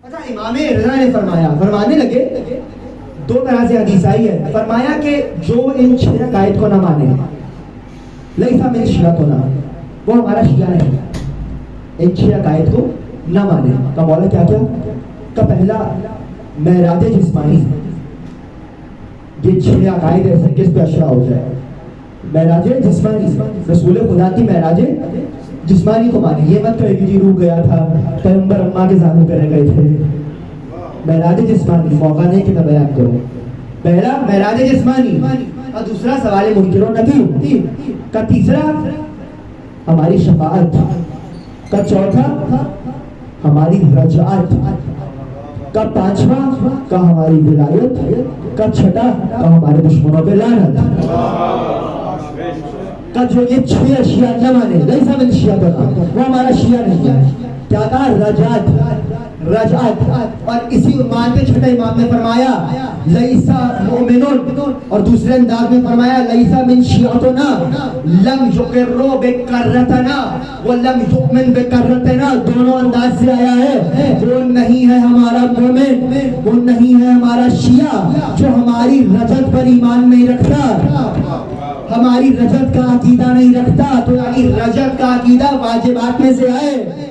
اچھا امام رضا نے فرمانے لگے دو طرح سے حدیث آئی ہے. فرمایا کہ جو ان 6 عقائد کو نہ مانے لیسا من شیعتنا، وہ ہمارا شیعہ نہیں. ان 6 عقائد کو نہ مانے کا مولا کیا کیا کا پہلا معراج جسمانی. یہ 6 عقائد ایسے کس پہ اشرا ہو جائے. معراج جسمانی، رسول خدا کی معراج جسمانی کو مانے. یہ مت کہے کہ جی روح گیا تھا پیغمبر اماں کے زانوں پہ رہ گئے تھے. معراج جسمانی موقع نہیں کہ میں بیان کروں. پہلا معراج جسمانی، اور دوسرا سوال منکر و نکیر کا، تیسرا ہماری شفاعت کا، چوتھا ہماری رجعت کا، پانچواں کا ہماری ولایت کا، چھٹا کا ہمارے دشمنوں پہ لعنت کا. جو یہ 6 اشیاء نہ مانے لیسا من شیعتنا، وہ ہمارا شیعہ نہیں ہے. کیا کہا؟ رجعت. اور اسی عنوان پہ چھٹے امام نے فرمایا لیسا مؤمنون، اور دوسرے انداز میں فرمایا لیسا من شیعتنا لم یقروا بکرتنا ولم یؤمن بکرتنا. دونوں انداز سے آیا ہے. وہ نہیں ہے ہمارا مومن، وہ نہیں ہے ہمارا شیعہ جو ہماری رجعت پر ایمان نہیں رکھتا، ہماری رجعت کا عقیدہ نہیں رکھتا. تو یعنی رجعت کا عقیدہ واجبات میں سے ہے.